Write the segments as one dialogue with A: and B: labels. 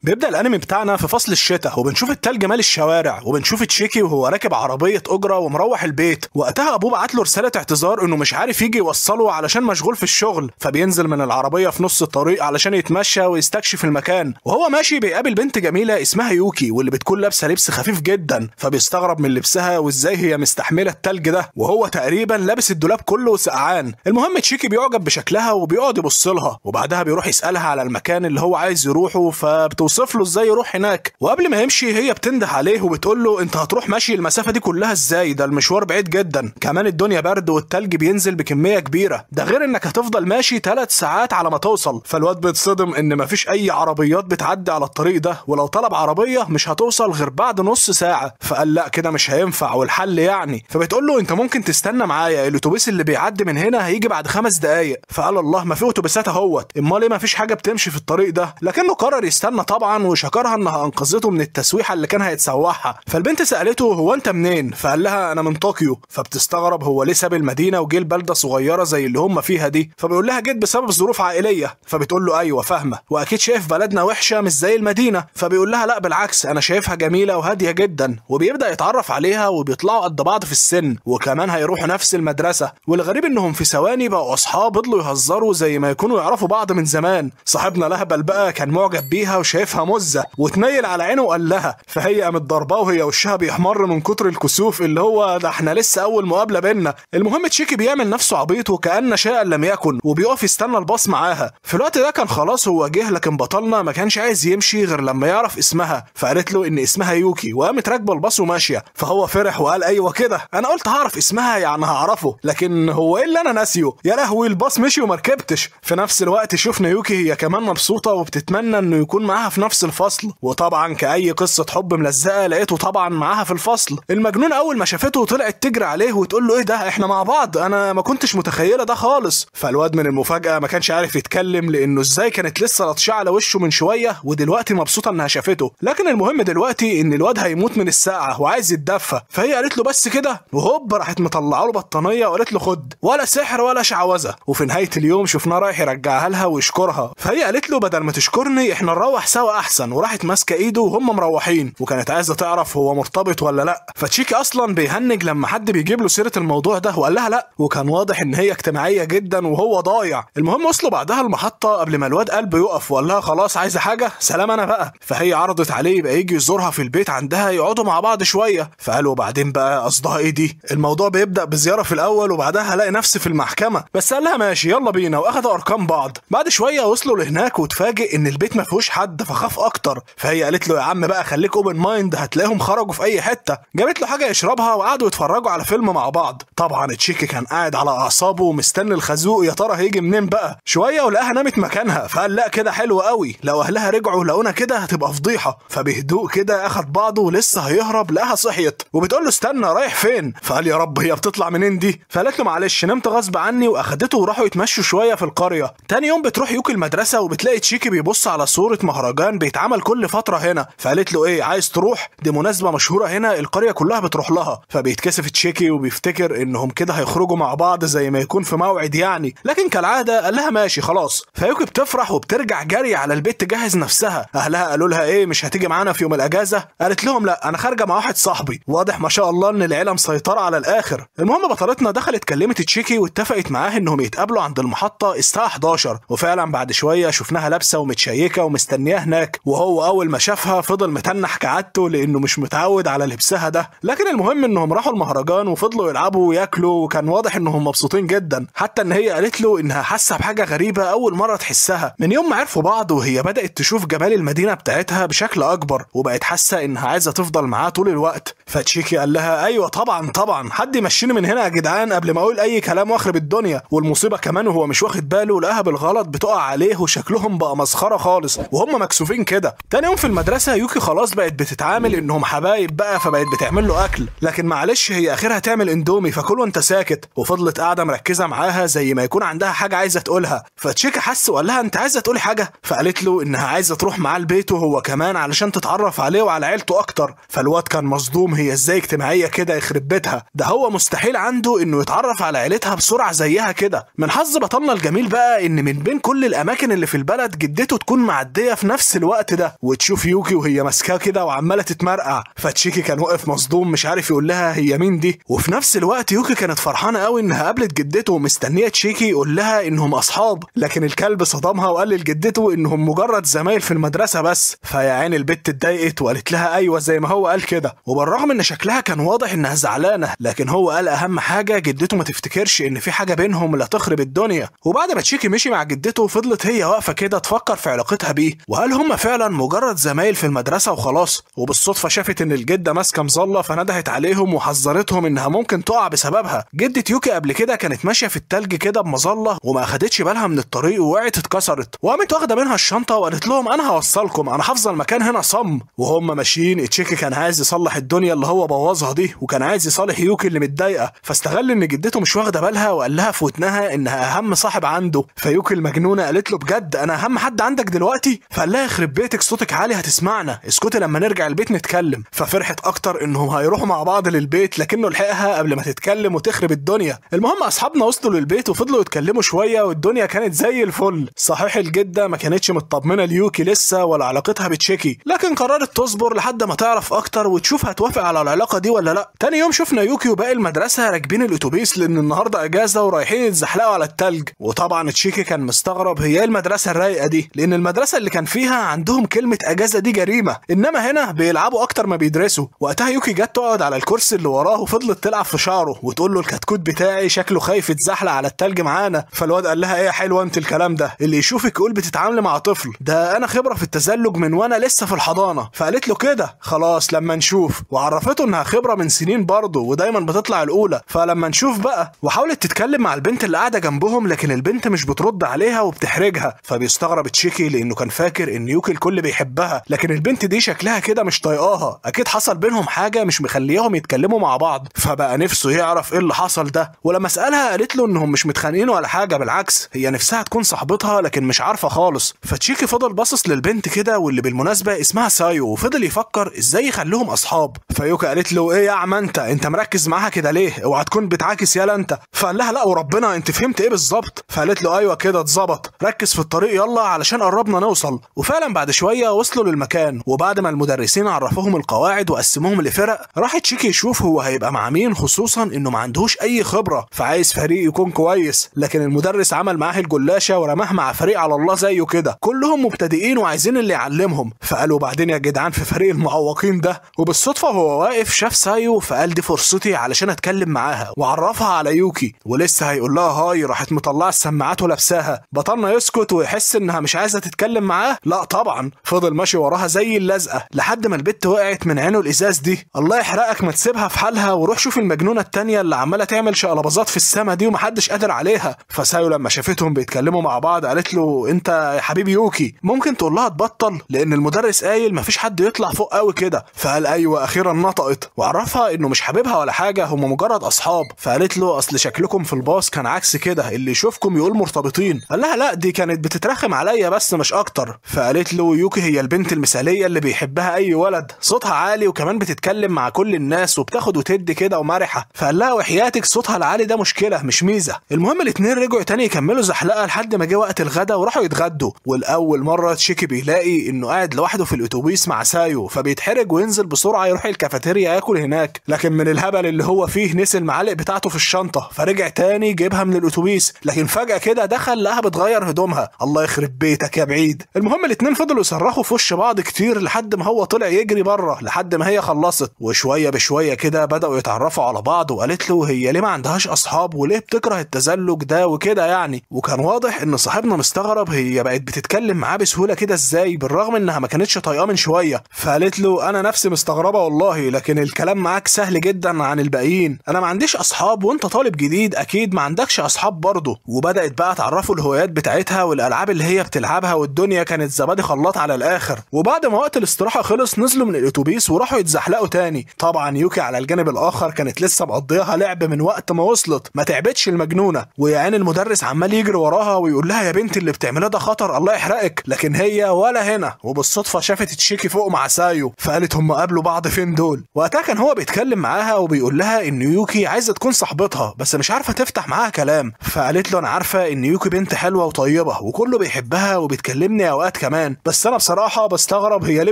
A: بيبدأ الانمي بتاعنا في فصل الشتاء، وبنشوف التلج مال الشوارع، وبنشوف تشيكي وهو راكب عربية أجرة ومروح البيت. وقتها أبوه بعت له رسالة اعتذار إنه مش عارف يجي يوصله علشان مشغول في الشغل، فبينزل من العربية في نص الطريق علشان يتمشى ويستكشف المكان. وهو ماشي بيقابل بنت جميلة اسمها يوكي، واللي بتكون لابسة لبس خفيف جدا، فبيستغرب من لبسها وإزاي هي مستحملة التلج ده وهو تقريبا لابس الدولاب كله سقعان. المهم تشيكي بيعجب بشكلها وبيقعد يبص لها، وبعدها بيروح يسألها على المكان اللي هو عايز يروحه، فبتوصف له ازاي يروح هناك. وقبل ما يمشي هي بتنده عليه وبتقول له انت هتروح ماشي المسافه دي كلها ازاي؟ ده المشوار بعيد جدا، كمان الدنيا برد والتلج بينزل بكميه كبيره، ده غير انك هتفضل ماشي 3 ساعات على ما توصل. فالواد بيتصدم ان مفيش اي عربيات بتعدي على الطريق ده، ولو طلب عربيه مش هتوصل غير بعد نص ساعه. فقال لا كده مش هينفع، والحل يعني. فبتقول له انت ممكن تستنى معايا، الاتوبيس اللي بيعدي من هنا هيجي بعد 5 دقايق. فقال الله ما في اتوبيسات اهوت، امال ليه ما فيش حاجه بتمشي في الطريق ده؟ لكنه قرر يستنى طبعا، وشكرها انها انقذته من التسويحه اللي كان هيتسوحها. فالبنت سالته هو انت منين؟ فقال لها انا من طوكيو. فبتستغرب هو ليه ساب المدينه وجه لبلده صغيره زي اللي هم فيها دي. فبيقول لها جيت بسبب ظروف عائليه. فبتقول له ايوه فاهمه، واكيد شايف بلدنا وحشه مش زي المدينه. فبيقول لها لا بالعكس انا شايفها جميله وهاديه جدا. وبيبدا يتعرف عليها وبيطلعوا قد بعض في السن، وكمان هيروحوا نفس المدرسه. والغريب انهم في ثواني بقوا اصحاب، فضلوا يهزروا زي ما يكونوا يعرفوا بعض من زمان. صاحبنا لهبل بقى كان معجب بيها وشايفها مزه، وتنيل على عينه وقال لها. فهي قامت ضرباه وهي وشها بيحمر من كتر الكسوف، اللي هو ده احنا لسه اول مقابله بينا. المهم تشيكي بيعمل نفسه عبيط وكأن شيئا لم يكن، وبيقف يستنى الباص معاها. في الوقت ده كان خلاص هو جه، لكن بطلنا ما كانش عايز يمشي غير لما يعرف اسمها. فقالت له ان اسمها يوكي، وقامت راكبه الباص وماشيه. فهو فرح وقال ايوه كده، انا قلت هعرف اسمها يعني هعرفه، لكن هو ايه اللي انا ناسيه؟ يا لهوي الباص مشي ومركبتش. في نفس الوقت شفنا يوكي هي كمان مبسوطه وبتتمنى انه يكون معاها في نفس الفصل. وطبعا كأي قصه حب ملزقه لقيته طبعا معاها في الفصل. المجنون اول ما شافته طلعت تجري عليه وتقول له ايه ده احنا مع بعض، انا ما كنتش متخيله ده خالص. فالواد من المفاجاه ما كانش عارف يتكلم، لانه ازاي كانت لسه لطشاه على وشه من شويه ودلوقتي مبسوطه انها شافته. لكن المهم دلوقتي ان الواد هيموت من السقعه وعايز يتدفى. فهي قالت له بس كده، وهوب راحت مطلعه له بطانيه وقالت له خد، ولا سحر ولا شعوذه. وفي نهايه اليوم شفناه رايح يرجعها لها ويشكرها. فهي قالت له بدل ما تشكرني احنا نروح سوا احسن، وراحت ماسكه ايده وهم مروحين، وكانت عايزه تعرف هو مرتبط ولا لا. فتشيكي اصلا بيهنج لما حد بيجيب له سيره الموضوع ده، وقال لها لا، وكان واضح ان هي اجتماعيه جدا وهو ضايع. المهم وصلوا بعدها المحطه قبل ما الواد قلبه يقف، وقال لها خلاص عايزه حاجه؟ سلام انا بقى. فهي عرضت عليه يبقى يجي يزورها في البيت عندها يقعدوا مع بعض شويه. فقالوا وبعدين بقى قصدها ايه دي؟ الموضوع بيبدا بزياره في الاول وبعدها هلاقي نفسي في المحكمه. بس قال لها ماشي يلا بينا، واخدوا ارقام بعض. بعد شويه وصلوا لهناك وتفاجئ ان البيت ما فيهوش حد، فخاف اكتر. فهي قالت له يا عم بقى خليك اوبن مايند، هتلاقيهم خرجوا في اي حته. جابت له حاجه يشربها وقعدوا يتفرجوا على فيلم مع بعض. طبعا تشيكي كان قاعد على اعصابه ومستني الخازوق يا ترى هيجي منين بقى. شويه ولقاها نامت مكانها، فقال لا كده حلو قوي، لو اهلها رجعوا لقونا كده هتبقى فضيحه. فبهدوء كده اخد بعضه ولسه هيهرب لقاها صحيت وبتقول له استنى رايح فين؟ فقال يا رب هي بتطلع منين دي؟ فقالت له معلش نمت غصب عني، واخدته وراحوا يتمشوا شويه في القريه. تاني يوم بتروح يوكي المدرسه وبتلاقي تشيكي بيبص على صوره مهرجان بيتعمل كل فتره هنا. فقالت له ايه عايز تروح؟ دي مناسبه مشهوره هنا القريه كلها بتروح لها. فبيتكسف تشيكي وبيفتكر انهم كده هيخرجوا مع بعض زي ما يكون في موعد يعني، لكن كالعاده قال لها ماشي خلاص. فيوكي بتفرح وبترجع جري على البيت تجهز نفسها. اهلها قالوا لها ايه مش هتيجي معانا في يوم الاجازه؟ قالت لهم لا انا خارجه مع واحد صاحبي. واضح ما شاء الله ان العيله مسيطره على الاخر. المهم بطلتنا دخلت كلمت تشيكي واتفقت معاه انهم يتقابلوا عند المحطه الساعه 11. وفعلا بعد شويه شفناها لابسه ومتشيكه ومستنياه هناك. وهو اول ما شافها فضل متنح كعادته لانه مش متعود على لبسها ده. لكن المهم انهم راحوا المهرجان وفضلوا يلعبوا وياكلوا، وكان واضح انهم مبسوطين جدا. حتى ان هي قالت له انها حاسه بحاجه غريبه اول مره تحسها من يوم ما عرفوا بعض، وهي بدات تشوف جمال المدينه بتاعتها بشكل اكبر، وبقت حاسه انها عايزه تفضل معاه طول الوقت. فتشيكي قال لها ايوه طبعا حد يمشيني من هنا يا جدعان قبل ما اقول اي كلام واخرب الدنيا. والمصيبه كمان وهو مش واخد باله لقاها بالغلط بتقع عليه، وشكلهم بقى مسخره خالص وهم مكسوفين كده. تاني يوم في المدرسه يوكي خلاص بقت بتتعامل انهم حبايب بقى، فبقت بتعمل له اكل. لكن معلش هي اخرها تعمل اندومي، فكل وانت ساكت. وفضلت قاعده مركزه معاها زي ما يكون عندها حاجه عايزه تقولها. فتشيكي حس وقال لها انت عايزه تقولي حاجه؟ فقالت له انها عايزه تروح معاه البيت وهو كمان علشان تتعرف عليه وعلى عيلته اكتر. فالواد كان مصدوم، هي ازاي اجتماعيه كده يخرب بيتها، ده هو مستحيل عنده انه يتعرف على عيلتها بسرعه زيها كده. من حظ بطلنا الجميل بقى ان من بين كل الاماكن اللي في البلد جدته تكون معديه في نفس نفس الوقت ده وتشوف يوكي وهي ماسكاه كده وعماله تتمرقع، فتشيكي كان واقف مصدوم مش عارف يقول لها هي مين دي. وفي نفس الوقت يوكي كانت فرحانه قوي انها قابلت جدته ومستنيه تشيكي يقول لها انهم اصحاب، لكن الكلب صدمها وقال لجدته انهم مجرد زمايل في المدرسه بس. فيا عين البت اتضايقت وقالت لها ايوه زي ما هو قال كده، وبالرغم ان شكلها كان واضح انها زعلانه لكن هو قال اهم حاجه جدته ما تفتكرش ان في حاجه بينهم لا تخرب الدنيا. وبعد ما تشيكي مشي مع جدته فضلت هي واقفه كده تفكر في علاقتها بيه، وهل هم فعلا مجرد زمايل في المدرسه وخلاص. وبالصدفه شافت ان الجده ماسكه مظله فندهت عليهم وحذرتهم انها ممكن تقع بسببها. جده يوكي قبل كده كانت ماشيه في التلج كده بمظله وما اخدتش بالها من الطريق ووقعت اتكسرت، وقامت واخده منها الشنطه وقالت لهم انا هوصلكم، انا حافظه المكان هنا صم. وهم ماشيين تشيكي كان عايز يصلح الدنيا اللي هو بوظها دي، وكان عايز يصالح يوكي اللي متضايقه، فاستغل ان جدته مش واخده بالها وقال لها في ودنها انها اهم صاحب عنده. فيوكي المجنونه قالت له بجد انا اهم حد عندك دلوقتي؟ فقال لها يخرب بيتك صوتك عالي هتسمعنا، اسكتي لما نرجع البيت نتكلم. ففرحت اكتر انهم هيروحوا مع بعض للبيت لكنه لحقها قبل ما تتكلم وتخرب الدنيا. المهم اصحابنا وصلوا للبيت وفضلوا يتكلموا شويه والدنيا كانت زي الفل. صحيح الجده ما كانتش مطمنه ليوكي لسه ولا علاقتها بتشيكي، لكن قررت تصبر لحد ما تعرف اكتر وتشوف هتوافق على العلاقه دي ولا لا. تاني يوم شفنا يوكي وباقي المدرسه راكبين الاتوبيس لان النهارده اجازه ورايحين يتزحلقوا على التلج. وطبعا تشيكي كان مستغرب هي المدرسه الرايقه دي، لان المدرسه اللي كان فيها عندهم كلمه اجازه دي جريمه، انما هنا بيلعبوا اكتر ما بيدرسوا. وقتها يوكي جت تقعد على الكرسي اللي وراه وفضلت تلعب في شعره وتقول له الكتكوت بتاعي شكله خايف يتزحلق على التلج معانا. فالواد قال لها ايه يا حلوه انت الكلام ده، اللي يشوفك يقول بتتعاملي مع طفل، ده انا خبره في التزلج من وانا لسه في الحضانه. فقالت له كده خلاص لما نشوف، وعرفته انها خبره من سنين برضه ودايما بتطلع الاولى، فلما نشوف بقى. وحاولت تتكلم مع البنت اللي قاعده جنبهم لكن البنت مش بترد عليها وبتحرجها. فبيستغرب تشيكي لانه كان فاكر ان يوكي الكل بيحبها، لكن البنت دي شكلها كده مش طايقاها، اكيد حصل بينهم حاجه مش مخليهم يتكلموا مع بعض. فبقى نفسه يعرف ايه اللي حصل ده، ولما سالها قالت له انهم مش متخانقين ولا حاجه، بالعكس هي نفسها تكون صاحبتها لكن مش عارفه خالص. فتشيكي فضل باصص للبنت كده واللي بالمناسبه اسمها سايو، وفضل يفكر ازاي يخليهم اصحاب. فيوكي قالت له ايه يا عم انت مركز معاها كده ليه؟ اوعى تكون بتعاكس يالا انت. فقال لها لا وربنا انت فهمت ايه بالظبط؟ فقالت له ايوه كده اتظبط، ركز في الطريق يلا علشان قربنا نوصل. وفعلا بعد شويه وصلوا للمكان، وبعد ما المدرسين عرفوهم القواعد وقسموهم لفرق راح تشيكي يشوف هو هيبقى مع مين، خصوصا انه ما عندهوش اي خبره فعايز فريق يكون كويس. لكن المدرس عمل معاه الجلاشه ورماه مع فريق على الله زيه كده، كلهم مبتدئين وعايزين اللي يعلمهم. فقالوا بعدين يا جدعان في فريق المعوقين ده. وبالصدفه وهو واقف شاف سايو فقال دي فرصتي علشان اتكلم معاها، وعرفها على يوكي. ولسه هيقول لها هاي راحت مطلعه السماعات ولابساها. بطلنا يسكت ويحس انها مش عايزه تتكلم معاه، لا طبعا فضل ماشي وراها زي اللزقه لحد ما البت وقعت من عينه الازاز دي. الله يحرقك ما تسيبها في حالها وروح شوف المجنونه التانيه اللي عماله تعمل شقلباظات في السما دي ومحدش قادر عليها. فسايو لما شافتهم بيتكلموا مع بعض قالت له انت يا حبيبي يوكي ممكن تقول لها تبطل لان المدرس قايل مفيش حد يطلع فوق قوي كده. فقال ايوه اخيرا نطقت، وعرفها انه مش حبيبها ولا حاجه هم مجرد اصحاب. فقالت له اصل شكلكم في الباص كان عكس كده، اللي يشوفكم يقول مرتبطين. قال لها لا دي كانت بتترخم عليا بس مش اكتر. فقالت له يوكي هي البنت المثاليه اللي بيحبها اي ولد، صوتها عالي وكمان بتتكلم مع كل الناس وبتاخد وتدي كده ومرحه. فقال لها وحياتك صوتها العالي ده مشكله مش ميزه. المهم الاتنين رجعوا تاني يكملوا زحلقه لحد ما جه وقت الغدا وراحوا يتغدوا. والاول مره تشيكي بيلاقي انه قاعد لوحده في الاتوبيس مع سايو، فبيتحرج وينزل بسرعه يروح الكافيتيريا ياكل هناك، لكن من الهبل اللي هو فيه نسي المعالق بتاعته في الشنطه فرجع تاني جيبها من الاتوبيس. لكن فجاه كده دخل لقاها بتغير هدومها. الله يخرب بيتك يا بعيد. المهم الاتنين فضلوا يصرخوا في وش بعض كتير لحد ما هو طلع يجري بره لحد ما هي خلصت. وشويه بشويه كده بداوا يتعرفوا على بعض، وقالت له هي ليه ما عندهاش اصحاب وليه بتكره التزلج ده وكده يعني. وكان واضح ان صاحبنا مستغرب هي بقت بتتكلم معاه بسهوله كده ازاي بالرغم انها ما كانتش طايقاه من شويه. فقالت له انا نفسي مستغربه والله، لكن الكلام معاك سهل جدا عن الباقيين، انا ما عنديش اصحاب وانت طالب جديد اكيد ما عندكش اصحاب برضه. وبدات بقى تعرفوا الهوايات بتاعتها والالعاب اللي هي بتلعبها، والدنيا كانت زبادي خلاط على الاخر. وبعد ما وقت الاستراحه خلص نزلوا من الاتوبيس وراحوا يتزحلقوا تاني. طبعا يوكي على الجانب الاخر كانت لسه مقضيها لعب من وقت ما وصلت، ما تعبتش المجنونه. ويعني المدرس عمال يجري وراها ويقول لها يا بنتي اللي بتعمليه ده خطر الله يحرقك، لكن هي ولا هنا. وبالصدفه شافت تشيكي فوق مع سايو فقالت هم قابلوا بعض فين دول. وقتها كان هو بيتكلم معاها وبيقول لها ان يوكي عايزه تكون صاحبتها بس مش عارفه تفتح معاها كلام. فقالت له انا عارفه ان يوكي بنت حلوه وطيبه وكله بيحبها وبتكلمني اوقات كمان كمان. بس انا بصراحه بستغرب هي ليه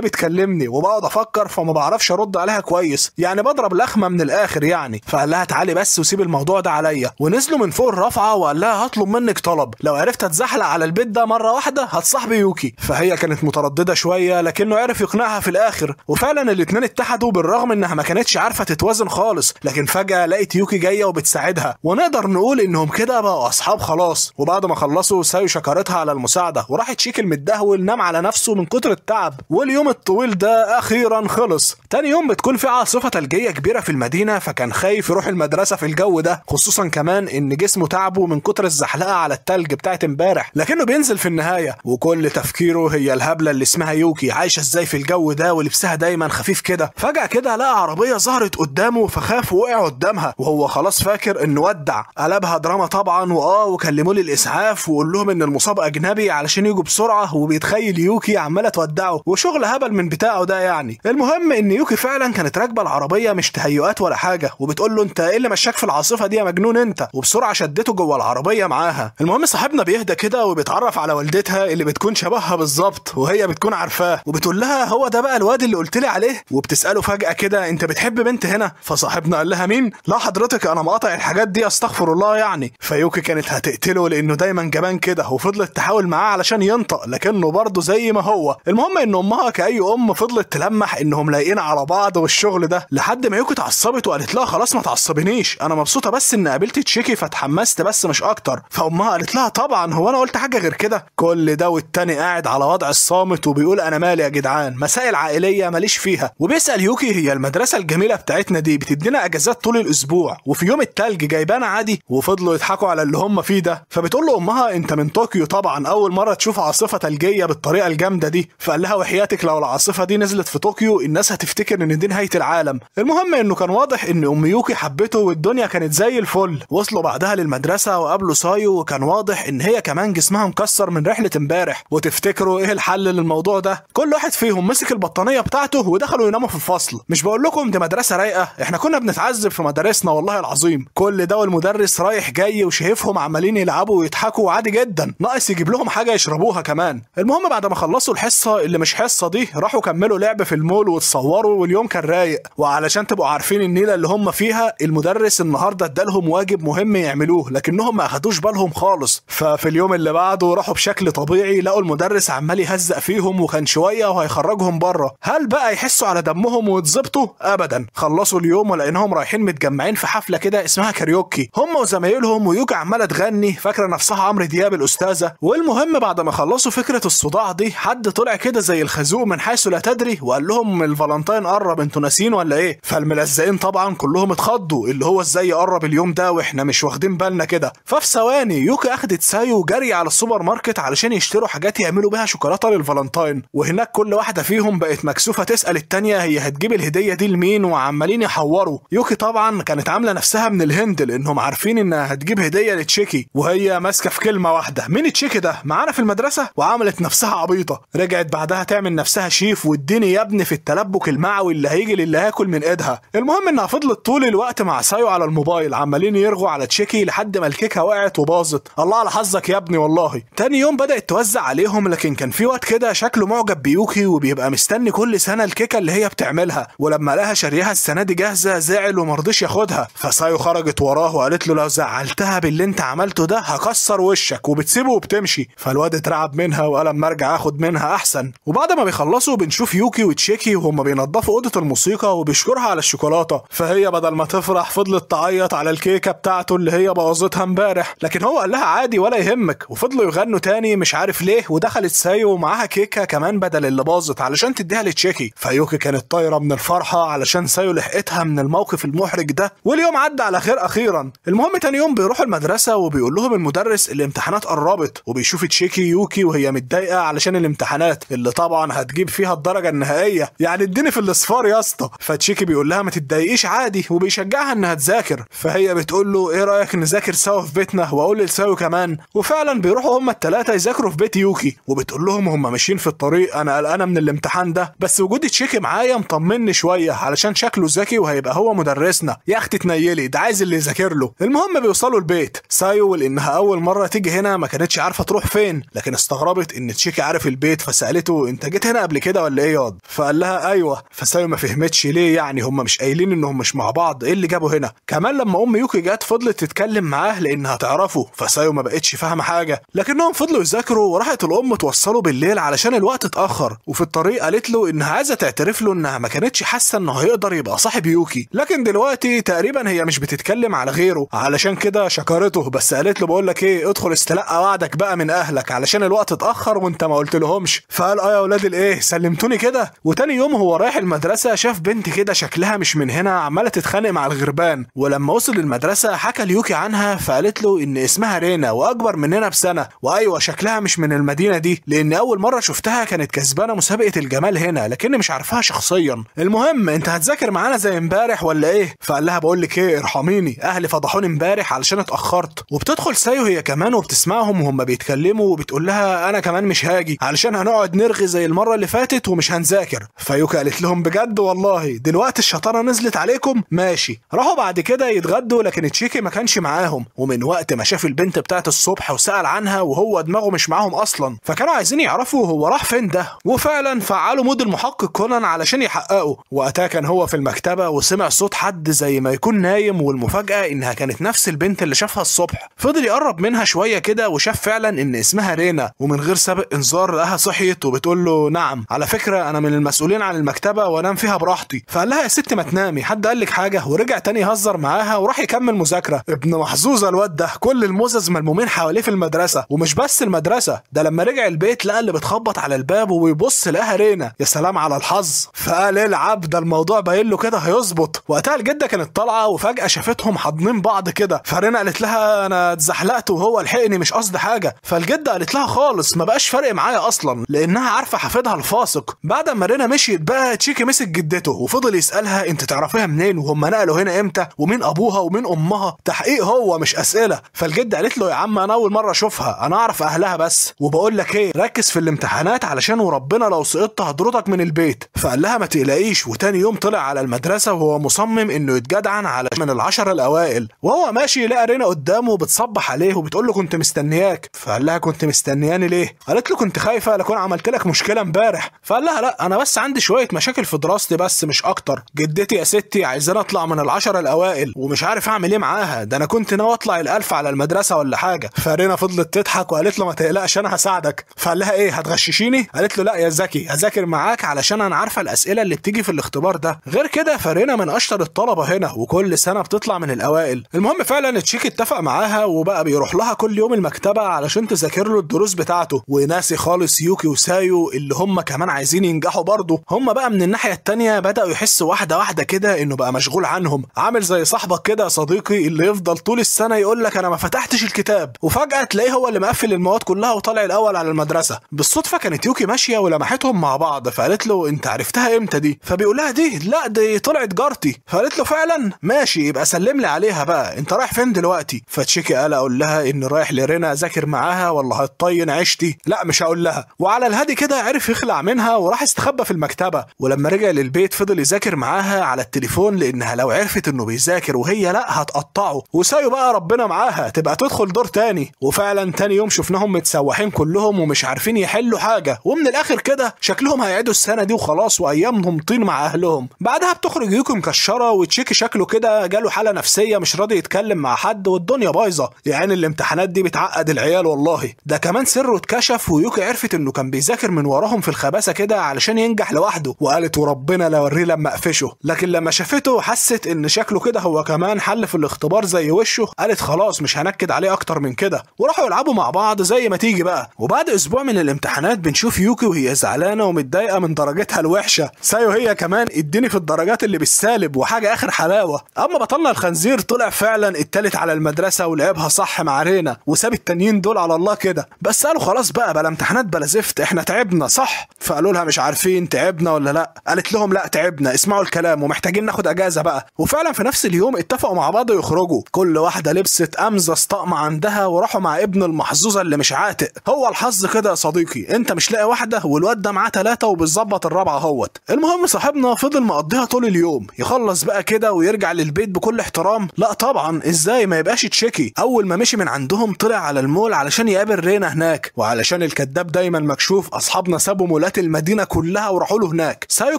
A: بتكلمني، وبقعد افكر فما بعرفش ارد عليها كويس، يعني بضرب لخمه من الاخر يعني. فقال لها تعالي بس وسيب الموضوع ده عليا، ونزلوا من فوق الرافعه وقال لها هطلب منك طلب، لو عرفت اتزحلق على البيت ده مره واحده هتصاحبي يوكي. فهي كانت متردده شويه لكنه عرف يقنعها في الاخر، وفعلا الاتنين اتحدوا بالرغم انها ما كانتش عارفه تتوازن خالص. لكن فجاه لقيت يوكي جايه وبتساعدها، ونقدر نقول انهم كده بقوا اصحاب خلاص. وبعد ما خلصوا سايو شكرتها على المساعده، وراحت شيكي المتدهول نام على نفسه من كتر التعب. واليوم الطويل ده اخيرا خلص. تاني يوم بتكون في عاصفه ثلجيه كبيره في المدينه، فكان خايف يروح المدرسه في الجو ده، خصوصا كمان ان جسمه تعبه من كتر الزحلقه على التلج بتاعت امبارح. لكنه بينزل في النهايه، وكل تفكيره هي الهبله اللي اسمها يوكي عايشه ازاي في الجو ده ولبسها دايما خفيف كده. فجاه كده لقى عربيه ظهرت قدامه فخاف ووقع قدامها، وهو خلاص فاكر انه ودع. قلبها دراما طبعا، وكلموا لي الاسعاف وقول لهم ان المصاب اجنبي علشان يجوا بسرعه، وبيتخيل يوكي عماله تودعه وشغل هبل من بتاعه ده يعني. المهم ان يوكي فعلا كانت راكبه العربيه مش تهيؤات ولا حاجه، وبتقول له انت ايه اللي مشاك في العاصفه دي يا مجنون انت، وبسرعه شدته جوه العربيه معاها. المهم صاحبنا بيهدى كده وبيتعرف على والدتها اللي بتكون شبهها بالظبط، وهي بتكون عارفاه، وبتقول لها هو ده بقى الواد اللي قلت لي عليه. وبتساله فجاه كده انت بتحب بنت هنا؟ فصاحبنا قال لها مين؟ لا حضرتك انا مقاطع الحاجات دي استغفر الله يعني. فيوكي كانت هتقتله لانه دايما جبان كده، وفضلت تحاول معاه علشان ينطق لكنه برضه زي ما هو. المهم ان امها كاي ام فضلت تلمح انهم لايقين على بعض والشغل ده، لحد ما يوكي اتعصبت وقالت لها خلاص ما تعصبنيش، انا مبسوطه بس ان قابلت تشيكي فاتحمست بس مش اكتر. فامها قالت لها طبعا هو انا قلت حاجه غير كده؟ كل ده والتاني قاعد على وضع الصامت وبيقول انا مالي يا جدعان، مسائل عائليه ماليش فيها. وبيسال يوكي هي المدرسه الجميله بتاعتنا دي بتدينا اجازات طول الاسبوع وفي يوم التلج جايبانا عادي؟ وفضلوا يضحكوا على اللي هم فيه ده. فبتقول له امها انت من طوكيو طبعا، اول مره تشوف عاصفه ثلجيه بالطريقه الجامده دي. فقال لها وحياتك لو العاصفه دي نزلت في طوكيو الناس هتفتكر ان دي نهايه العالم. المهم انه كان واضح ان ام يوكي حبته والدنيا كانت زي الفل. وصلوا بعدها للمدرسه وقابلوا سايو، وكان واضح ان هي كمان جسمها مكسر من رحله امبارح. وتفتكروا ايه الحل للموضوع ده؟ كل واحد فيهم مسك البطانيه بتاعته ودخلوا يناموا في الفصل. مش بقول لكم دي مدرسه رايقه؟ احنا كنا بنتعذب في مدارسنا والله العظيم. كل ده والمدرس رايح جاي وشايفهم عمالين يلعبوا ويضحكوا عادي جدا، ناقص يجيب لهم حاجه يشربوها كمان. المهم بعد ما خلصوا الحصه اللي مش حصه دي، راحوا كملوا لعب في المول وتصوروا، واليوم كان رايق. وعلشان تبقوا عارفين النيله اللي هم فيها، المدرس النهارده ادالهم واجب مهم يعملوه لكنهم ما اخدوش بالهم خالص. ففي اليوم اللي بعده راحوا بشكل طبيعي، لقوا المدرس عمال يهزق فيهم وكان شويه وهيخرجهم بره. هل بقى يحسوا على دمهم ويتظبطوا؟ ابدا. خلصوا اليوم ولقيناهم رايحين متجمعين في حفله كده اسمها كاريوكي، هم وزمايلهم، ويوكي عماله تغني فاكره نفسها عمرو دياب الاستاذه. والمهم بعد ما خلصوا فكره الصداع دي، حد طلع كده زي الخازوق من حيث لا تدري وقال لهم الفالنتين قرب، انتوا ناسين ولا ايه؟ فالملزقين طبعا كلهم اتخضوا، اللي هو ازاي يقرب اليوم ده واحنا مش واخدين بالنا كده. ففي ثواني يوكي اخدت سايو وجري على السوبر ماركت علشان يشتروا حاجات يعملوا بيها شوكولاته للفالنتين. وهناك كل واحده فيهم بقت مكسوفه تسال التانيه هي هتجيب الهديه دي لمين، وعمالين يحوروا. يوكي طبعا كانت عامله نفسها من الهند لانهم عارفين انها هتجيب هديه لتشيكي، وهي ماسكه في كلمه واحده مين تشيكي ده معانا في المدرسه، وعملت نفسها عبيطه. رجعت بعدها تعمل نفسها شيف واديني يا ابني في التلبك المعوي اللي هيجي للي هاكل من ايدها. المهم انها فضلت طول الوقت مع سايو على الموبايل عمالين يرغوا على تشيكي لحد ما الكيكه وقعت وباظت. الله على حظك يا ابني والله. تاني يوم بدات توزع عليهم، لكن كان في واد كده شكله معجب بيوكي وبيبقى مستني كل سنه الكيكه اللي هي بتعملها، ولما لقاها شاريها السنه دي جاهزه زعل ومرضيش ياخدها. فسايو خرجت وراه وقالت له لو زعلتها باللي انت عملته ده هكسر وشك، وبتسيبه وبتمشي. فالواد اترعب منها وقال اما ارجع اخد منها احسن. وبعد ما بيخلصوا بنشوف يوكي وتشيكي وهم بينظفوا اوضه الموسيقى وبيشكرها على الشوكولاته. فهي بدل ما تفرح فضلت تعيط على الكيكه بتاعته اللي هي بوظتها امبارح، لكن هو قال لها عادي ولا يهمك. وفضلوا يغنوا تاني مش عارف ليه، ودخلت سايو ومعاها كيكه كمان بدل اللي باظت علشان تديها لتشيكي. فيوكي كانت طايره من الفرحه علشان سايو لحقتها من الموقف المحرج ده، واليوم عدى على خير اخيرا. المهم تاني يوم بيروحوا المدرسه وبيقول لهم المدرس الامتحانات قربت، وبيشوف تشيكي يوكي وهي متضايقه علشان الامتحانات اللي طبعا هتجيب فيها الدرجه النهائيه، يعني اديني في الاصفار يا اسطى. فتشيكي بيقول لها ما تتضايقيش عادي، وبيشجعها انها تذاكر. فهي بتقول له ايه رايك نذاكر سوا في بيتنا واقول لسايو كمان. وفعلا بيروحوا هما الثلاثه يذاكروا في بيت يوكي، وبتقول لهم هما ماشيين في الطريق انا قلقانه من الامتحان ده، بس وجود تشيكي معايا مطمني شويه علشان شكله ذكي وهيبقى هو مدرسنا. يا اختي تنيلي ده عايز اللي يذاكر له. المهم بيوصلوا البيت، سايو لانها اول مره تيجي هنا ما كانتش عارفه تروح فين، لكن استغربت ان تشيكي تشيكي عارف البيت، فسالته انت جيت هنا قبل كده ولا ايه ياض؟ فقال لها ايوه. فسايو ما فهمتش ليه يعني هم مش قايلين انهم مش مع بعض، ايه اللي جابوا هنا؟ كمان لما ام يوكي جت فضلت تتكلم معاه لانها تعرفه، فسايو ما بقتش فاهمه حاجه، لكنهم فضلوا يذاكروا وراحت الام توصله بالليل علشان الوقت اتاخر. وفي الطريق قالت له انها عايزه تعترف له انها ما كانتش حاسه انه هيقدر يبقى صاحب يوكي، لكن دلوقتي تقريبا هي مش بتتكلم على غيره، علشان كده شكرته. بس قالت له بقول لك ايه، ادخل استلقى وعدك بقى من اهلك علشان الوقت اتاخر وانت ما قلت لهمش. فقال اه يا ولاد الايه، سلمتوني كده. وتاني يوم هو رايح المدرسه شاف بنت كده شكلها مش من هنا عماله تتخانق مع الغربان، ولما وصل المدرسه حكى ليوكي عنها، فقالت له ان اسمها رينا واكبر مننا بسنه، وايوه شكلها مش من المدينه دي لان اول مره شفتها كانت كسبانه مسابقه الجمال هنا لكني مش عارفاها شخصيا. المهم انت هتذاكر معانا زي امبارح ولا ايه؟ فقال لها بقول لك ايه ارحميني، اهلي فضحوني امبارح علشان اتاخرت. وبتدخل سايو هي كمان وبتسمعهم وهم بيتكلموا، وبتقول لها انا كمان مش هاجي علشان هنقعد نرغي زي المره اللي فاتت ومش هنذاكر. فيوكي قالت لهم بجد والله دلوقتي الشطاره نزلت عليكم؟ ماشي. راحوا بعد كده يتغدوا لكن تشيكي ما كانش معاهم، ومن وقت ما شاف البنت بتاعت الصبح وسأل عنها وهو دماغه مش معاهم اصلا، فكانوا عايزين يعرفوا هو راح فين ده. وفعلا فعلوا مود المحقق كونان علشان يحققوا. وقتها كان هو في المكتبه وسمع صوت حد زي ما يكون نايم، والمفاجاه انها كانت نفس البنت اللي شافها الصبح. فضل يقرب منها شويه كده وشاف فعلا ان اسمها رينا، ومن غير سابق انذار لقاها صحيت وبتقول له نعم على فكره انا من المسؤولين عن المكتبه وانام فيها براحتي. فقال لها يا ست ما تنامي، حد قال لك حاجه؟ ورجع تاني يهزر معاها وراح يكمل مذاكره. ابن محظوظه الواد ده، كل المزز ملمومين حواليه في المدرسه، ومش بس المدرسه ده لما رجع البيت لقى اللي بتخبط على الباب وبيبص لقاها رينا. يا سلام على الحظ. فقال العب ده الموضوع باين له كده هيظبط. وقتها الجده كانت طالعه وفجاه شافتهم حاضنين بعض كده، فرينا قالت لها انا اتزحلقت وهو لحقني مش قصدي حاجه. فالجده قالت لها خالص ما بقاش فارق معايا اصلا لانها عارفه حفيدها الفاسق. بعد ما رينا مشيت بقى تشيكي مسك جدته وفضل يسالها انت تعرفيها منين وهم نقلوا هنا امتى ومين ابوها ومين امها، تحقيق هو مش اسئله. فالجده قالت له يا عم انا اول مره اشوفها، انا اعرف اهلها بس، وبقول لك ايه ركز في الامتحانات علشان وربنا لو سقطت هضرتك من البيت. فقال لها ما تقلقيش. وتاني يوم طلع على المدرسه وهو مصمم انه يتجدعن على من العشرة الاوائل، وهو ماشي لقى رينا قدامه وبتصبح عليه وبتقول له كنت مستنياك. فقال لها كنت مستنياني ليه؟ قالت له كنت خايفه لكون عملت لك مشكله امبارح. فقال لها لا انا بس عندي شويه مشاكل في دراستي بس مش اكتر، جدتي يا ستي عايزاني اطلع من العشرة الاوائل ومش عارف اعمل ايه معاها، ده انا كنت ناوي اطلع الالف على المدرسه ولا حاجه. فرينا فضلت تضحك وقالت له ما تقلقش انا هساعدك. فقال لها ايه هتغششيني؟ قالت له لا يا زكي هذاكر معاك علشان انا عارفه الاسئله اللي بتيجي في الاختبار ده، غير كده فرينا من اشطر الطلبه هنا وكل سنه بتطلع من الاوائل. المهم فعلا تشيكي اتفق معاها وبقى بيروح لها كل يوم المكتبه علشان تذاكر له الدروس بتاعته، وناسي خالص يوكي وسايو اللي هم كمان عايزين ينجحوا برضه. هم بقى من الناحيه التانيه بداوا يحسوا واحده واحده كده انه بقى مشغول عنهم، عامل زي صاحبك كده يا صديقي اللي يفضل طول السنه يقول لك انا ما فتحتش الكتاب وفجاه تلاقيه هو اللي مقفل المواد كلها وطالع الاول على المدرسه. بالصدفه كانت يوكي ماشيه ولمحتهم مع بعض، فقالت له انت عرفتها امتى دي؟ فبيقول لها دي لا دي طلعت جارتي. فقالت له فعلا ماشي يبقى سلم لي عليها بقى، انت رايح فين دلوقتي؟ فتشيكي قال اقول لها اني رايح لرينا اذاكر معاها ولا هتطين عشتي؟ لا مش هقول لها. وعلى الهادي كده عرف يخلع منها وراح استخبى في المكتبه، ولما رجع للبيت فضل يذاكر معاها على التليفون لانها لو عرفت انه بيذاكر وهي لا هتقطعه. وسايو بقى ربنا معاها تبقى تدخل دور تاني. وفعلا تاني يوم شفناهم متسوحين كلهم ومش عارفين يحلوا حاجه، ومن الاخر كده شكلهم هيعيدوا السنه دي وخلاص وايامهم طين مع اهلهم. بعدها بتخرج يوكي مكشره وتشيكي شكله كده جاله حاله نفسيه مش راضي يتكلم مع حد والدنيا بايظه، يعني الامتحانات دي بتعقد العيال والله. ده كمان سره اتكشف ويوكي عرفت انه كان بيذاكر من وراهم في الخباثه كده علشان ينجح لوحده، وقالت وربنا لا اوريه لما اقفشه. لكن لما شافته حست ان شكله كده هو كمان حل في الاختبار زي وشه، قالت خلاص مش هنكد عليه اكتر من كده، وراحوا يلعبوا مع بعض زي ما تيجي بقى. وبعد اسبوع من الامتحانات بنشوف يوكي وهي زعلانه ومتضايقه من درجتها الوحشه، سايو هي كمان اديني في الدرجات اللي بالسالب وحاجه اخر حلاوه. اما بطلنا الخنزير طلع فعلا التالت على المدرسه ولعبها صح مع رينا وساب التانيين دول على الله كده. بس قالوا خلاص بقى بلا امتحانات بلا زفت احنا تعبنا صح؟ فقالوا لها مش عارفين تعبنا ولا لا؟ قالت لهم لا تعبنا اسمعوا الكلام ومحتاجين ناخد اجازه بقى. وفعلا في نفس اليوم اتفقوا مع بعض يخرجوا، كل واحده لبست امزه طقم عندها وراحوا مع ابن المحظوظه اللي مش عاتق. هو الحظ كده يا صديقي، انت مش لاقي واحده والواد ده معاه 3 وبيظبط الرابعه اهوت. المهم صاحبنا فضل مقضيها طول اليوم، يخلص بقى كده ويرجع للبيت بكل احترام. لا طبعا ازاي ما يبقاش تشيكي. اول ما مشي من عندهم طلع على المول علشان يقابل رينا هناك، وعلشان كداب دايما مكشوف اصحابنا سابوا مولات المدينه كلها وراحوا له هناك. سايو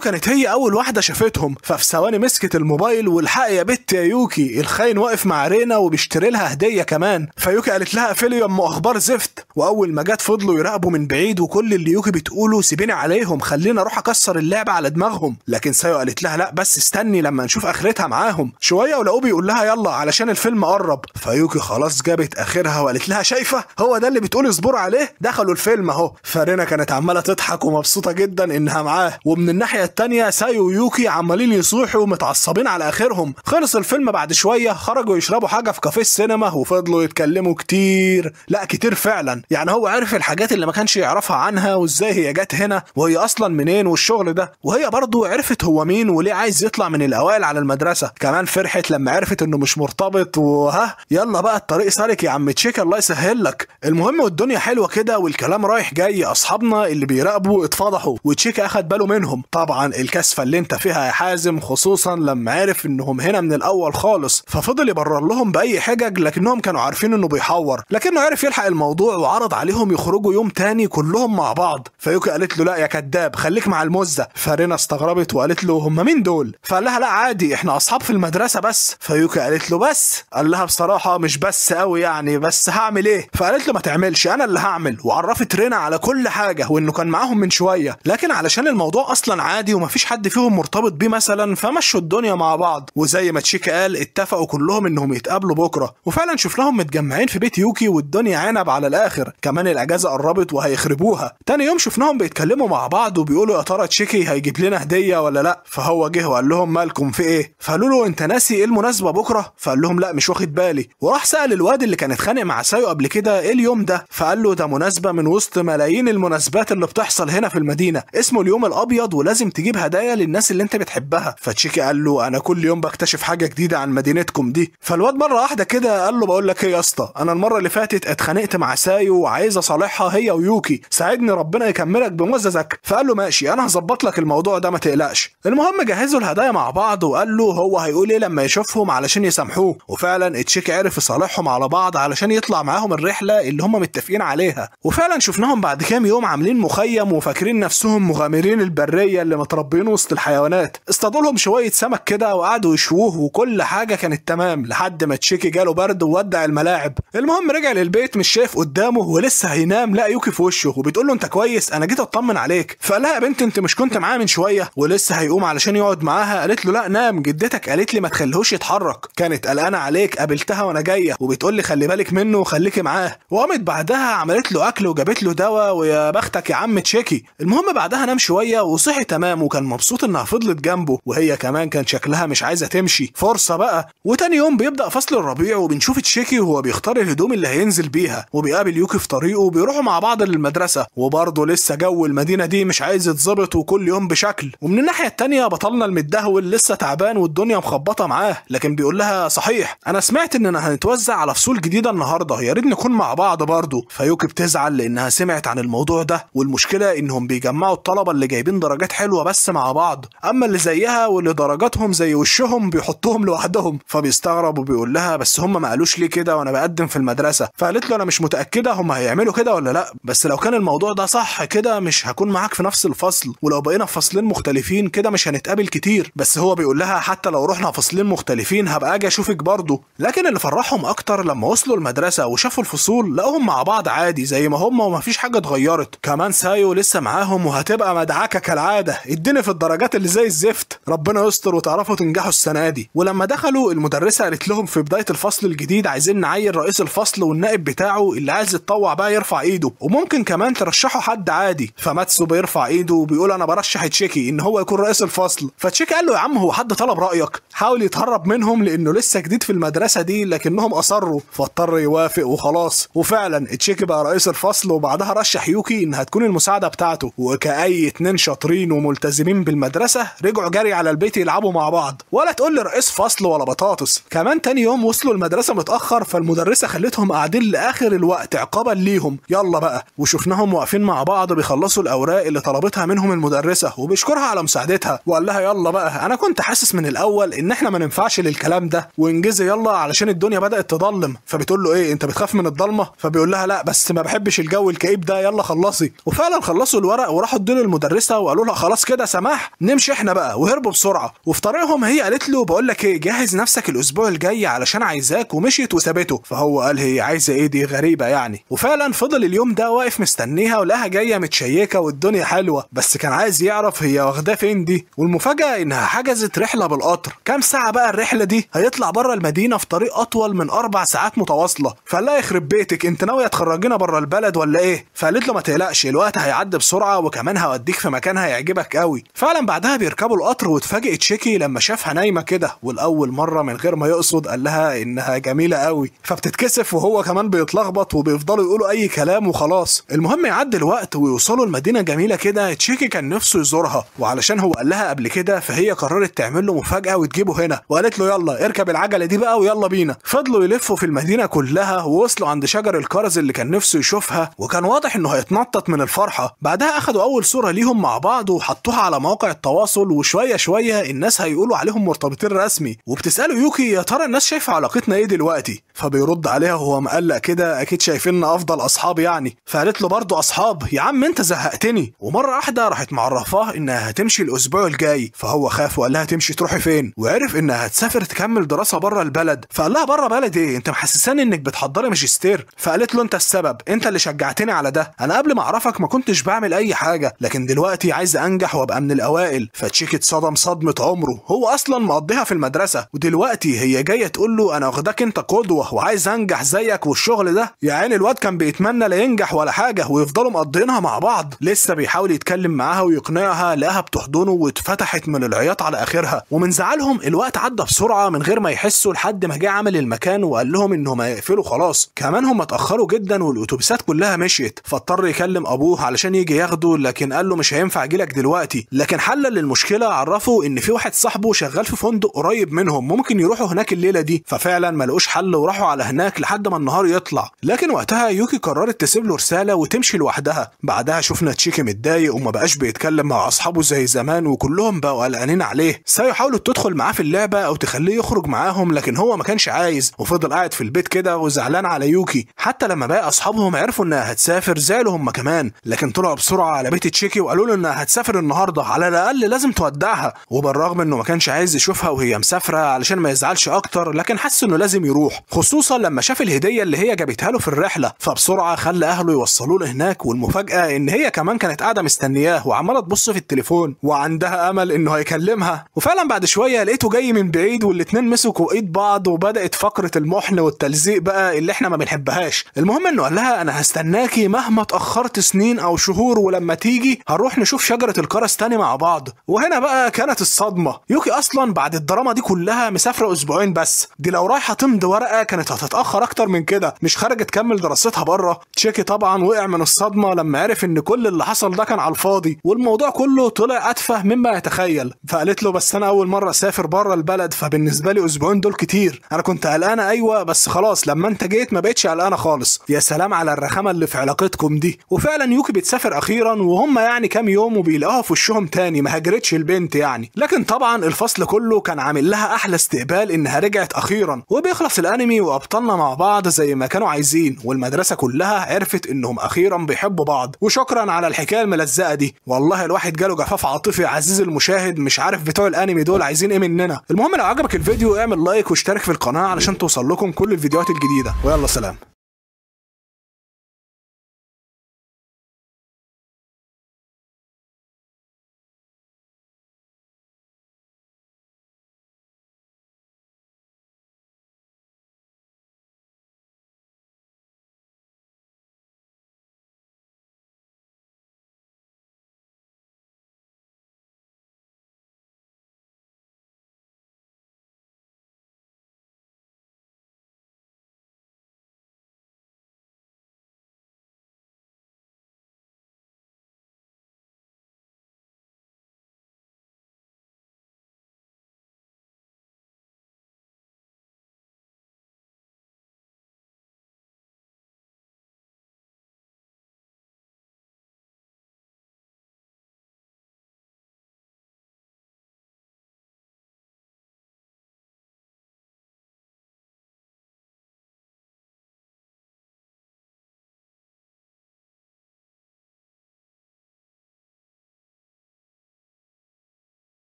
A: كانت هي اول واحده شافتهم، ففي ثواني مسكت الموبايل والحق يا بت يا يوكي الخاين واقف مع رينا وبيشتري لها هديه كمان. فيوكي قالت لها اقفلي يا ام اخبار زفت. واول ما جت فضلوا يراقبوا من بعيد وكل اللي يوكي بتقوله سيبيني عليهم خلينا اروح اكسر اللعبه على دماغهم. لكن سايو قالت لها لا بس استني لما نشوف اخرتها معاهم. شويه ولقوه بيقول لها يلا علشان الفيلم قرب. فيوكي خلاص جابت اخرها وقالت لها شايفه هو ده اللي بتقولي اصبروا عليه، دخلوا الفيلم اهو. فرينا كانت عماله تضحك ومبسوطه جدا انها معاه، ومن الناحيه التانيه سايو ويوكي عمالين يصوحوا ومتعصبين على اخرهم. خلص الفيلم بعد شويه، خرجوا يشربوا حاجه في كافيه السينما وفضلوا يتكلموا كتير، لا كتير فعلا. يعني هو عرف الحاجات اللي ما كانش يعرفها عنها وازاي هي جت هنا وهي اصلا منين والشغل ده، وهي برضو عرفت هو مين وليه عايز يطلع من الاوائل على المدرسه. كمان فرحت لما عرفت انه مش مرتبط، وها يلا بقى الطريق سالك يا عم تشيك الله يسهل لك. المهم والدنيا حلوه كده والكلام رايح جاي، اصحابنا اللي بيراقبوا اتفضحوا وتشيك اخد باله منهم. طبعا الكسفه اللي انت فيها يا حازم، خصوصا لما عرف انهم هنا من الاول خالص، ففضل يبرر لهم باي حجج لكنهم كانوا عارفين انه بيحور، لكنه عرف يلحق الموضوع وعرض عليهم يخرجوا يوم تاني كلهم مع بعض. فيوكي قالت له لا يا كداب خليك مع المزه. فرينا استغربت وقالت له هم مين دول؟ فقال لها لا عادي احنا اصحاب في المدرسه بس. فيوكي قالت له بس؟ قال لها بصراحه مش بس قوي يعني، بس هعمل ايه؟ فقالت له ما تعملش انا اللي هعمل، وعرفت رينا على كل حاجه وانه كان معاهم من شويه، لكن علشان الموضوع اصلا عادي ومفيش حد فيهم مرتبط بيه مثلا فمشوا الدنيا مع بعض. وزي ما تشيك قال اتفقوا كلهم انهم يتقابلوا بكره، وفعلا شفناهم متجمعين في بيت يوكي والدنيا عنب على الاخر. كمان الاجازه قربت وهيخربوها. تاني يوم شفناهم بيتكلموا مع بعض وبيقولوا يا ترى تشيكي هيجيب لنا هديه ولا لا. فهو جه وقال لهم مالكم في ايه؟ فقالوا له انت ناسي ايه المناسبه بكره؟ فقال لهم لا مش واخد بالي. وراح سال الواد اللي كان اتخانق مع سايو قبل كده ايه اليوم ده؟ فقال له ده مناسبه من وسط ملايين المناسبات اللي بتحصل هنا في المدينه، اسمه اليوم الابيض ولازم تجيب هدايا للناس اللي انت بتحبها. فتشيكي قال له انا كل يوم بكتشف حاجه جديده عن مدينتكم دي. فالواد مره واحده كده قال له بقول لك ايه يا اسطى، انا المره اللي فاتت اتخانقت مع سايو وعايز اصالحها هي ويوكي، ساعدني ربنا يكملك بموززك. فقال له ماشي انا هظبط لك الموضوع ده ما تقلقش. المهم جهزوا الهدايا مع بعض وقال له هو هيقول ايه لما يشوفهم علشان يسامحوه. وفعلا تشيكي عرف يصالحهم على بعض علشان يطلع معاهم الرحله اللي هم متفقين عليها. وفعلا شفناهم بعد كام يوم عاملين مخيم وفاكرين نفسهم مغامرين البريه اللي متربيين وسط الحيوانات. اصطادوا لهم شويه سمك كده وقعدوا يشووه وكل حاجه كانت تمام لحد ما تشيكي جاله برد وودع الملاعب. المهم رجع للبيت مش شايف قدامه ولسه هينام لقى يوكي في وشه وبتقول له انت كويس انا جيت اطمن عليك. فقال لها يا بنت انت مش كنت معاه من شويه؟ ولسه هيقوم علشان يقعد معاها قالت له لا نام، جدتك قالت لي ما تخليهوش يتحرك، كانت قلقانه عليك قابلتها وانا جايه وبتقول لي خلي بالك منه وخليكي معاه. وقامت بعدها عملت له اكل وجابت له دواء ويا بختك يا عم تشيكي. المهم بعدها نام شويه وصحي تمام وكان مبسوط انها فضلت جنبه، وهي كمان كان شكلها مش عايزه تمشي، فرصه بقى. وتاني يوم بيبدا فصل الربيع وبنشوف تشيكي وهو بيختار الهدوم اللي هينزل بيها، وبيقابل يوكي في طريقه وبيروحوا مع بعض للمدرسه. وبرضه لسه جو المدينه دي مش عايز يتظبط وكل يوم بشكل. ومن الناحيه التانيه بطلنا المدهول لسه تعبان والدنيا مخبطه معاه، لكن بيقول لها صحيح انا سمعت اننا هنتوزع على فصول جديده النهارده، يا ريت نكون مع بعض برضه. فيوكي بتزعل لانها سمعت عن الموضوع ده، والمشكله انهم بيجمعوا الطلبه اللي جايبين درجات حلوه بس مع بعض، اما اللي زيها واللي درجاتهم زي وشهم بيحطوهم لوحدهم. فبيستغرب وبيقول لها بس هم ما قالوش ليه كده وانا بقدم في المدرسه. فقالت له انا مش متاكده هم هيعملوا كده ولا لا، بس لو كان الموضوع ده صح كده مش هكون معاك في نفس الفصل، ولو بقينا في فصلين مختلفين كده مش هنتقابل كتير. بس هو بيقول لها حتى لو رحنا فصلين مختلفين هبقى اجي اشوفك برضه. لكن اللي فرحهم اكتر لما وصلوا المدرسه وشافوا الفصول لقوهم مع بعض عادي زي ما هم ومفيش حاجه اتغيرت. كمان سايو لسه معاهم وهتبقى مدعكه كالعاده، اديني في الدرجات اللي زي الزفت، ربنا يستر وتعرفوا تنجحوا السنه دي. ولما دخلوا المدرسه قالت لهم في بدايه الفصل الجديد عايزين نعين رئيس الفصل والنائب بتاعه، اللي عايز يتطوع بقى يرفع ايده وممكن كمان ترشحوا حد عادي. فماتسو بيرفع ايده وبيقول انا برشح تشيكي ان هو يكون رئيس الفصل. فتشيكي قال له يا عم هو حد طلب رايك؟ حاول يتهرب منهم لانه لسه جديد في المدرسه دي لكنهم اصروا فاضطر يوافق وخلاص. وفعلا تشيكي بقى رئيس الفصل وبعدها رشح يوكي انها تكون المساعده بتاعته. وكأي اتنين شاطرين وملتزمين بالمدرسه رجعوا جري على البيت يلعبوا مع بعض، ولا تقول لي رئيس فصل ولا بطاطس. كمان تاني يوم وصلوا المدرسه متاخر فالمدرسه خلتهم قاعدين لاخر الوقت عقابا ليهم، يلا بقى. وشفناهم واقفين مع بعض بيخلصوا الاوراق اللي طلبتها منهم المدرسه وبيشكرها على مساعدتها، وقال لها يلا بقى انا كنت حاسس من الاول ان احنا ما ننفعش للكلام ده وانجزي يلا علشان الدنيا بدات تضلم. فبتقول له ايه انت بتخاف من الضلمه؟ فبيقول لها لا بس ما بحبش الجو الكئيب ده، يلا خلصي. وفعلا خلصوا الورق وراحوا ادوا للمدرسه وقالوا لها خلاص كده سماح نمشي احنا بقى، وهربوا بسرعه. وفي طريقهم هي قالت له بقول لك ايه، جهز نفسك الاسبوع الجاي علشان عايزاك، ومشيت وسابته. فهو قال هي عايزه ايه دي غريبه يعني. وفعلا فضل اليوم ده واقف مستنيها ولقاها جايه متشيكه والدنيا حلوه، بس كان عايز يعرف هي واخداه فين دي. والمفاجاه انها حجزت رحله بالقطر. كام ساعه بقى الرحله دي؟ هيطلع بره المدينه في طريق اطول من 4 ساعات متواصله. فقال لها يخرب بيتك، انت ناويه تخرجينا بره البلد ولا ايه؟ فقالت له ما تقلقش، الوقت هيعدي بسرعه وكمان هوديك في مكان هيعجبك قوي. فعلا بعدها بيركبوا القطر واتفاجئت شيكي لما شافها نايمه كده، والاول مره من غير ما يقصد قال لها انها جميله قوي، فبتتكسف وهو كمان بيتلخبط وبيفضلوا يقولوا اي كلام وخلاص. المهم يعدي الوقت ويوصلوا المدينه جميله كده. شيكي كان نفسه يزورها، وعلشان هو قال لها قبل كده فهي قررت تعمل له مفاجاه وتجيبه هنا، وقالت له يلا اركب العجله دي بقى ويلا بينا. فضلوا يلفوا في المدينه كلها ووصلوا عند شجر الكرز اللي كان نفسه يشوفها، وكان واضح انه هيتنطط من الفرحه. بعدها اخدوا اول صوره ليهم مع بعض وحطوها على مواقع التواصل، وشويه شويه الناس هيقولوا عليهم مرتبطين رسمي. وبتساله يوكي يا ترى الناس شايفه علاقتنا ايه دلوقتي؟ فبيرد عليها وهو مقلق كده اكيد شايفيننا افضل اصحاب يعني. فقالت له برضه اصحاب يا عم انت زهقتني. ومره واحده راحت معرفاه انها هتمشي الاسبوع الجاي. فهو خاف وقال لها تمشي تروحي فين؟ وعرف انها هتسافر تكمل دراسه بره البلد. فقال لها بره بلد ايه؟ انت محسساني انك بتحضري ماجستير. فقالت له انت السبب، انت اللي شجعتني على ده. انا قبل ما اعرفك ما كنتش بعمل اي حاجه، لكن دلوقتي عايز انجح وابقى من الاوائل. فتشيكي اتصدم صدمه عمره، هو اصلا مقضيها في المدرسه ودلوقتي هي جايه تقول له انا واخداك انت قدوه وعايز انجح زيك والشغل ده. يا عيني الواد كان بيتمنى لا ينجح ولا حاجه ويفضلوا مقضينها مع بعض. لسه بيحاول يتكلم معاها ويقنعها لقاها بتحضنه واتفتحت من العياط على اخرها. ومن زعلهم الوقت عدى بسرعه من غير ما يحسوا لحد ما جه عامل المكان وقال لهم انهم هيقفلوا خلاص. كمان هم اتاخروا جدا والاتوبيسات كلها مشيت، فاضطر يكلم ابوه علشان يجي ياخده، لكن قال له مش هينفع اجيلك دلوقتي. لكن حل للمشكله، عرفه ان في واحد صاحبه شغال في فندق قريب منهم ممكن يروحوا هناك الليله دي. ففعلا ما لقوش حل وراحوا على هناك لحد ما النهار يطلع. لكن وقتها يوكي قررت تسيب له رساله وتمشي لوحدها. بعدها شفنا تشيكي متضايق وما بقاش بيتكلم مع اصحابه زي زمان، وكلهم بقوا قلقانين عليه. سايو حاولت تدخل معاه في اللعبه او تخليه يخرج معاهم لكن هو ما كانش عايز، وفضل قاعد في البيت كده وزعلان على يوكي. حتى لما بقى اصحابهم عرفوا انها هتسافر زعلوا هم كمان، لكن طلعوا بسرعه على بيت تشيكي وقالوا له انها هتسافر النهارده، على الاقل لازم تودعها. وبالرغم انه ما كانش عايز يشوفها وهي مسافره علشان ما يزعلش اكتر، لكن حس انه لازم يروح، خصوصا لما شاف الهديه اللي هي جابتها له في الرحله. فبسرعه خلى اهله يوصلوا له هناك. والمفاجاه ان هي كمان كانت قاعده مستنياه وعماله تبص في التليفون وعندها امل انه هيكلمها. وفعلا بعد شويه لقيته جاي من بعيد والاتنين مسكوا ايد بعض وبدات فقره المحن والتلزيق بقى اللي احنا ما بنحبهاش. المهم انه قال لها انا هستناكي مهما اتاخرت سنين او شهور، ولما تيجي هنروح نشوف شجره الكرز تاني مع بعض. وهنا بقى كانت الصدمه. يوكي اصلا بعد الدراما دي كلها مسافره اسبوعين بس، دي لو رايحه تمضي ورقه كانت هتتاخر اكتر من كده، مش خرجت تكمل دراستها بره. تشيكي طبعا وقع من الصدمه لما عرف ان كل اللي حصل ده كان على الفاضي، والموضوع كله طلع اتفه مما يتخيل. فقالت له بس انا اول مره اسافر بره البلد، فبالنسبه لي اسبوعين دول كتير. انا كنت قلقانه ايوه، بس خلاص لما انت جيت ما بقتش قلقانه خالص. يا سلام على الرخامه اللي في علاقتكم دي. وفعلا يوكي بتسافر اخيرا، وهم يعني كام يوم وبيلاقوها في وشهم تاني، ما هاجرتش البنت يعني. لكن طبعا الفصل كله كان عامل لها احلى استقبال انها رجعت اخيرا. وبيخلص الانمي وابطالنا مع بعض زي ما كانوا عايزين، والمدرسه كلها عرفت انهم اخيرا بيحبوا بعض. وشكرا على الحكايه الملزقه دي، والله الواحد جاله جفاف عاطفي عزيزي المشاهد، مش عارف بتوع الانمي دول عايزين ايه مننا. المهم لو عجبك الفيديو اعمل لايك واشترك في القناه علشان توصل لكم كل الفيديوهات الجديده، ويلا سلام.